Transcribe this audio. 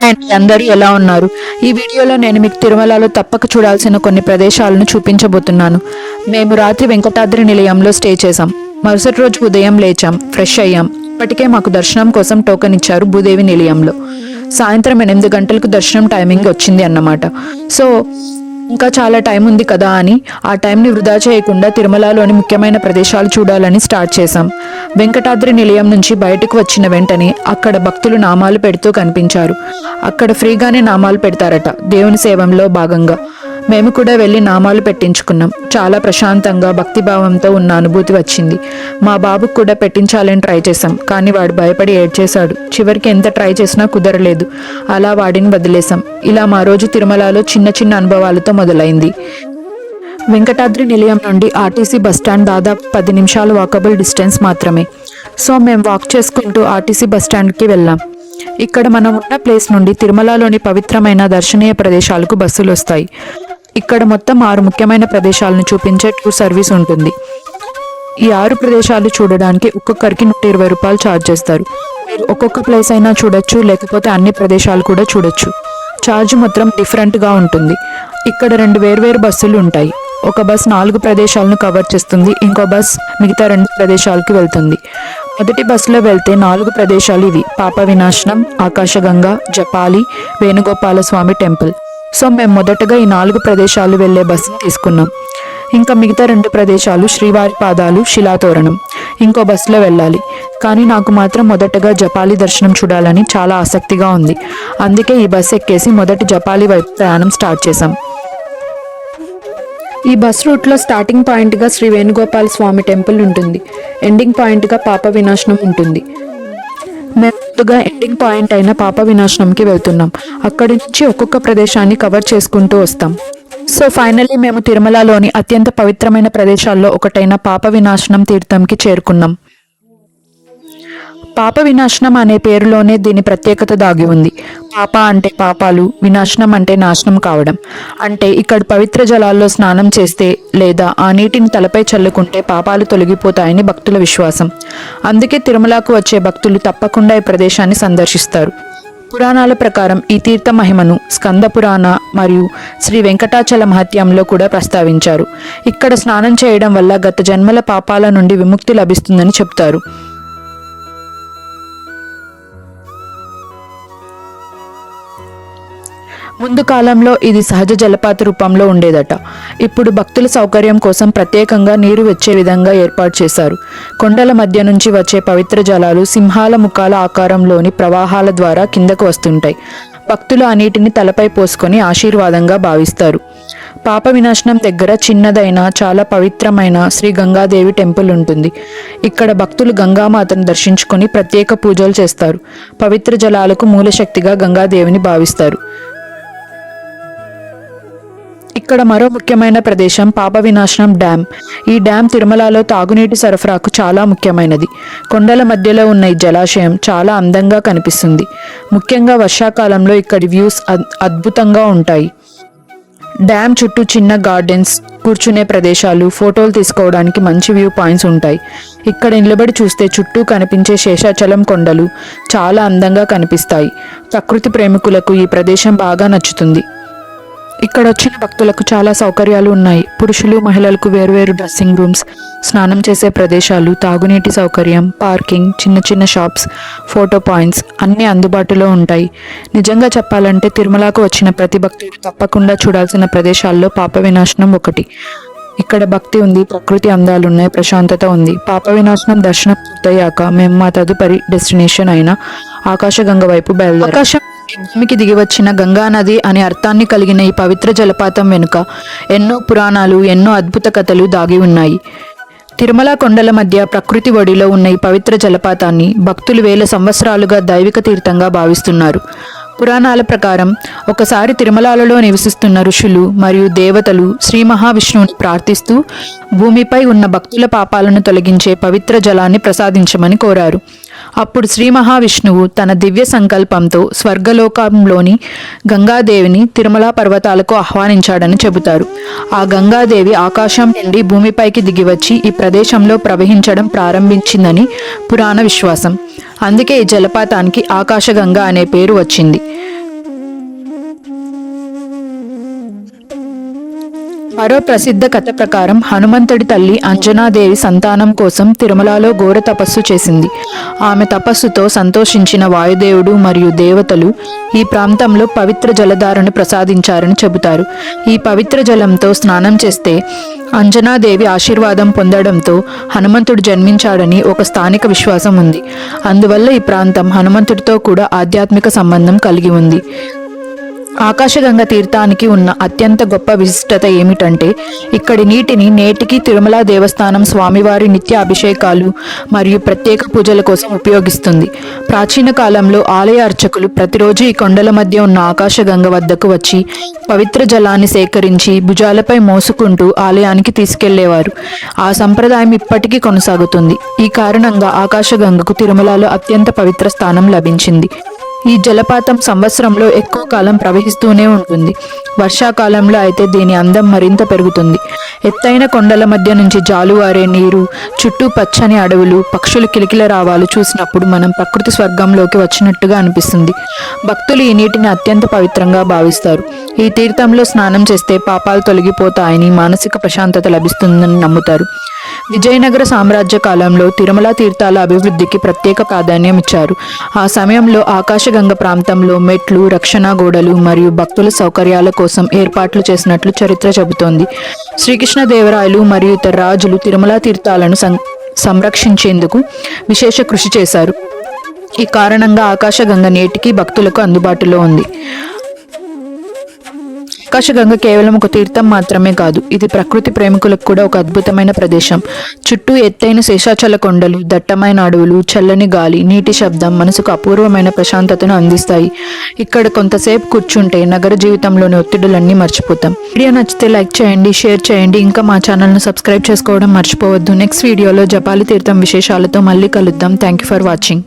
And అందరూ ఎలా ఉన్నారు? ఈ వీడియోలో నేను మీకు తిరుమలలో తప్పక చూడాల్సిన కొన్ని ప్రదేశాలను చూపించబోతున్నాను. మేము రాత్రి వెంకటాద్రి నిలయంలో స్టే చేశాం. మరుసటి రోజు ఉదయం లేచాం, ఫ్రెష్ అయ్యాం. ఇప్పటికే మాకు దర్శనం కోసం టోకెన్ ఇచ్చారు భూదేవి నిలయంలో. సాయంత్రం 8 గంటలకు దర్శనం టైమింగ్ వచ్చింది అన్నమాట. సో ఇంకా చాలా టైం ఉంది కదా అని ఆ టైంని వృధా చేయకుండా తిరుమలలోని ముఖ్యమైన ప్రదేశాలు చూడాలని స్టార్ట్ చేశాం. వెంకటాద్రి నిలయం నుంచి బయటకు వచ్చిన వెంటనే అక్కడ భక్తులు నామాలు పెడుతూ కనిపించారు. అక్కడ ఫ్రీగానే నామాలు పెడతారట, దేవుని సేవంలో భాగంగా. మేము కూడా వెళ్ళి నామాలు పెట్టించుకున్నాం. చాలా ప్రశాంతంగా భక్తిభావంతో ఉన్న అనుభూతి వచ్చింది. మా బాబుకు కూడా పెట్టించాలని ట్రై చేశాం, కానీ వాడు భయపడి ఏడ్చేశాడు. చివరికి ఎంత ట్రై చేసినా కుదరలేదు. అలా వాడిని వదిలేశాం. ఇలా మా రోజు తిరుమలలో చిన్న చిన్న అనుభవాలతో మొదలైంది. వెంకటాద్రి నిలయం నుండి ఆర్టీసీ బస్టాండ్ దాదాపు 10 నిమిషాల వాకబుల్ డిస్టెన్స్ మాత్రమే. సో మేము వాక్ చేసుకుంటూ ఆర్టీసీ బస్టాండ్కి వెళ్ళాం. ఇక్కడ మనం ఉన్న ప్లేస్ నుండి తిరుమలలోని పవిత్రమైన దర్శనీయ ప్రదేశాలకు బస్సులు వస్తాయి. ఇక్కడ మొత్తం 6 ముఖ్యమైన ప్రదేశాలను చూపించే టూర్ సర్వీస్ ఉంటుంది. ఈ 6 ప్రదేశాలు చూడడానికి ఒక్కొక్కరికి 120 రూపాయలు ఛార్జ్ చేస్తారు. మీరు ఒక్కొక్క ప్లేస్ అయినా చూడొచ్చు, లేకపోతే అన్ని ప్రదేశాలు కూడా చూడొచ్చు. ఛార్జ్ మాత్రం డిఫరెంట్గా ఉంటుంది. ఇక్కడ 2 వేర్వేరు బస్సులు ఉంటాయి. ఒక బస్ 4 ప్రదేశాలను కవర్ చేస్తుంది, ఇంకో బస్ మిగతా 2 ప్రదేశాలకు వెళ్తుంది. మొదటి బస్సులో వెళ్తే 4 ప్రదేశాలు ఇవి: పాప వినాశనం, ఆకాశగంగా, జపాలి, వేణుగోపాల స్వామి టెంపుల్. సో మేము మొదటగా ఈ 4 ప్రదేశాలు వెళ్లే బస్సును తీసుకున్నాం. ఇంకా మిగతా 2 ప్రదేశాలు శ్రీవారి పాదాలు, శిలాతోరణం ఇంకో బస్సులో వెళ్ళాలి. కానీ నాకు మాత్రం మొదటగా జపాలి దర్శనం చూడాలని చాలా ఆసక్తిగా ఉంది. అందుకే ఈ బస్సు ఎక్కేసి మొదటి జపాలి వైపు ప్రయాణం స్టార్ట్ చేశాం. ఈ బస్ రూట్లో స్టార్టింగ్ పాయింట్గా శ్రీ వేణుగోపాల స్వామి టెంపుల్ ఉంటుంది. ఎండింగ్ పాయింట్గా పాప వినాశనం ఉంటుంది. మేము ముందుగా ఎండింగ్ పాయింట్ అయిన పాప వినాశనంకి వెళ్తున్నాం. అక్కడి నుంచి ఒక్కొక్క ప్రదేశాన్ని కవర్ చేసుకుంటూ వస్తాం. సో ఫైనల్లీ మేము తిరుమలలోని అత్యంత పవిత్రమైన ప్రదేశాల్లో ఒకటైన పాప వినాశనం తీర్థంకి చేరుకున్నాం. పాప వినాశనం అనే పేరులోనే దీని ప్రత్యేకత దాగి ఉంది. పాప అంటే పాపాలు, వినాశనం అంటే నాశనం కావడం. అంటే ఇక్కడ పవిత్ర జలాల్లో స్నానం చేస్తే లేదా ఆ నీటిని తలపై చల్లుకుంటే పాపాలు తొలగిపోతాయని భక్తుల విశ్వాసం. అందుకే తిరుమలకు వచ్చే భక్తులు తప్పకుండా ఈ ప్రదేశాన్ని సందర్శిస్తారు. పురాణాల ప్రకారం ఈ తీర్థ మహిమను స్కంద పురాణ మరియు శ్రీ వెంకటాచల మహత్యంలో కూడా ప్రస్తావించారు. ఇక్కడ స్నానం చేయడం వల్ల గత జన్మల పాపాల నుండి విముక్తి లభిస్తుందని చెప్తారు. ముందు కాలంలో ఇది సహజ జలపాత రూపంలో ఉండేదట. ఇప్పుడు భక్తుల సౌకర్యం కోసం ప్రత్యేకంగా నీరు వచ్చే విధంగా ఏర్పాటు చేశారు. కొండల మధ్య నుంచి వచ్చే పవిత్ర జలాలు సింహాల ముఖాల ఆకారంలోని ప్రవాహాల ద్వారా కిందకు వస్తుంటాయి. భక్తులు ఆ నీటిని తలపై పోసుకొని ఆశీర్వాదంగా భావిస్తారు. పాప వినాశనం దగ్గర చిన్నదైన చాలా పవిత్రమైన శ్రీ గంగాదేవి టెంపుల్ ఉంటుంది. ఇక్కడ భక్తులు గంగామాతను దర్శించుకొని ప్రత్యేక పూజలు చేస్తారు. పవిత్ర జలాలకు మూలశక్తిగా గంగాదేవిని భావిస్తారు. ఇక్కడ మరో ముఖ్యమైన ప్రదేశం పాప వినాశనం డ్యామ్. ఈ డ్యామ్ తిరుమలలో తాగునీటి సరఫరాకు చాలా ముఖ్యమైనది. కొండల మధ్యలో ఉన్న ఈ జలాశయం చాలా అందంగా కనిపిస్తుంది. ముఖ్యంగా వర్షాకాలంలో ఇక్కడి వ్యూస్ అద్భుతంగా ఉంటాయి. డ్యామ్ చుట్టూ చిన్న గార్డెన్స్, కూర్చునే ప్రదేశాలు, ఫోటోలు తీసుకోవడానికి మంచి వ్యూ పాయింట్స్ ఉంటాయి. ఇక్కడ నిలబడి చూస్తే చుట్టూ కనిపించే శేషాచలం కొండలు చాలా అందంగా కనిపిస్తాయి. ప్రకృతి ప్రేమికులకు ఈ ప్రదేశం బాగా నచ్చుతుంది. ఇక్కడ వచ్చిన భక్తులకు చాలా సౌకర్యాలు ఉన్నాయి. పురుషులు, మహిళలకు వేర్వేరు డ్రెస్సింగ్ రూమ్స్, స్నానం చేసే ప్రదేశాలు, తాగునీటి సౌకర్యం, పార్కింగ్, చిన్న చిన్న షాప్స్, ఫోటో పాయింట్స్ అన్నీ అందుబాటులో ఉంటాయి. నిజంగా చెప్పాలంటే తిరుమలకు వచ్చిన ప్రతి భక్తుడు తప్పకుండా చూడాల్సిన ప్రదేశాల్లో పాప వినాశనం ఒకటి. ఇక్కడ భక్తి ఉంది, ప్రకృతి అందాలు ఉన్నాయి, ప్రశాంతత ఉంది. పాప వినాశనం దర్శనం పూర్తయ్యాక మేము మా తదుపరి డెస్టినేషన్ అయిన ఆకాశగంగ వైపు బయలుదేరాం. భూమికి దిగి వచ్చిన గంగా నది అనే అర్థాన్ని కలిగిన ఈ పవిత్ర జలపాతం వెనుక ఎన్నో పురాణాలు, ఎన్నో అద్భుత కథలు దాగి ఉన్నాయి. తిరుమల కొండల మధ్య ప్రకృతి ఒడిలో ఉన్న ఈ పవిత్ర జలపాతాన్ని భక్తులు వేల సంవత్సరాలుగా దైవిక తీర్థంగా భావిస్తున్నారు. పురాణాల ప్రకారం ఒకసారి తిరుమలలో నివసిస్తున్న ఋషులు మరియు దేవతలు శ్రీ మహావిష్ణువుని ప్రార్థిస్తూ భూమిపై ఉన్న భక్తుల పాపాలను తొలగించే పవిత్ర జలాన్ని ప్రసాదించమని కోరారు. అప్పుడు శ్రీ మహావిష్ణువు తన దివ్య సంకల్పంతో స్వర్గలోకంలోని గంగాదేవిని తిరుమల పర్వతాలకు ఆహ్వానించాడని చెబుతారు. ఆ గంగాదేవి ఆకాశం నుండి భూమిపైకి దిగివచ్చి ఈ ప్రదేశంలో ప్రవహించడం ప్రారంభించిందని పురాణ విశ్వాసం. అందుకే ఈ జలపాతానికి ఆకాశగంగా అనే పేరు వచ్చింది. మరో ప్రసిద్ధ కథ ప్రకారం హనుమంతుడి తల్లి అంజనాదేవి సంతానం కోసం తిరుమలలో ఘోర తపస్సు చేసింది. ఆమె తపస్సుతో సంతోషించిన వాయుదేవుడు మరియు దేవతలు ఈ ప్రాంతంలో పవిత్ర జలధారను ప్రసాదించారని చెబుతారు. ఈ పవిత్ర జలంతో స్నానం చేస్తే అంజనాదేవి ఆశీర్వాదం పొందడంతో హనుమంతుడు జన్మించాడని ఒక స్థానిక విశ్వాసం ఉంది. అందువల్ల ఈ ప్రాంతం హనుమంతుడితో కూడా ఆధ్యాత్మిక సంబంధం కలిగి ఉంది. ఆకాశగంగ తీర్థానికి ఉన్న అత్యంత గొప్ప విశిష్టత ఏమిటంటే ఇక్కడి నీటిని నేటికి తిరుమల దేవస్థానం స్వామివారి నిత్య అభిషేకాలు మరియు ప్రత్యేక పూజల కోసం ఉపయోగిస్తుంది. ప్రాచీన కాలంలో ఆలయ అర్చకులు ప్రతిరోజు ఈ కొండల మధ్య ఉన్న ఆకాశగంగ వద్దకు వచ్చి పవిత్ర జలాన్ని సేకరించి భుజాలపై మోసుకుంటూ ఆలయానికి తీసుకెళ్లేవారు. ఆ సంప్రదాయం ఇప్పటికీ కొనసాగుతుంది. ఈ కారణంగా ఆకాశగంగకు తిరుమలలో అత్యంత పవిత్ర స్థానం లభించింది. ఈ జలపాతం సంవత్సరంలో ఎక్కువ కాలం ప్రవహిస్తూనే ఉంటుంది. వర్షాకాలంలో అయితే దీని అందం మరింత పెరుగుతుంది. ఎత్తైన కొండల మధ్య నుంచి జాలువారే నీరు, చుట్టూ పచ్చని అడవులు, పక్షులు కిలకిల రావాలు చూసినప్పుడు మనం ప్రకృతి స్వర్గంలోకి వచ్చినట్టుగా అనిపిస్తుంది. భక్తులు ఈ నీటిని అత్యంత పవిత్రంగా భావిస్తారు. ఈ తీర్థంలో స్నానం చేస్తే పాపాలు తొలగిపోతాయని, మానసిక ప్రశాంతత లభిస్తుందని నమ్ముతారు. విజయనగర సామ్రాజ్య కాలంలో తిరుమల తీర్థాల అభివృద్ధికి ప్రత్యేక ప్రాధాన్యం ఇచ్చారు. ఆ సమయంలో ఆకాశగంగ ప్రాంతంలో మెట్లు, రక్షణ గోడలు మరియు భక్తుల సౌకర్యాల కోసం ఏర్పాట్లు చేసినట్లు చరిత్ర చెబుతోంది. శ్రీకృష్ణదేవరాయలు మరియు ఇతర రాజులు తిరుమల తీర్థాలను సంరక్షించేందుకు విశేష కృషి చేశారు. ఈ కారణంగా ఆకాశగంగ నేటికి భక్తులకు అందుబాటులో ఉంది. ఆకాశగంగ కేవలం ఒక తీర్థం మాత్రమే కాదు, ఇది ప్రకృతి ప్రేమికులకు కూడా ఒక అద్భుతమైన ప్రదేశం. చుట్టూ ఎత్తైన శేషాచల కొండలు, దట్టమైన అడవులు, చల్లని గాలి, నీటి శబ్దం మనసుకు అపూర్వమైన ప్రశాంతతను అందిస్తాయి. ఇక్కడ కొంతసేపు కూర్చుంటే నగర జీవితంలోని ఒత్తిడులన్నీ మర్చిపోతాం. వీడియో నచ్చితే లైక్ చేయండి, షేర్ చేయండి. ఇంకా మా ఛానల్ను సబ్స్క్రైబ్ చేసుకోవడం మర్చిపోవద్దు. నెక్స్ట్ వీడియోలో జపాలి తీర్థం విశేషాలతో మళ్ళీ కలుద్దాం. Thank you for watching.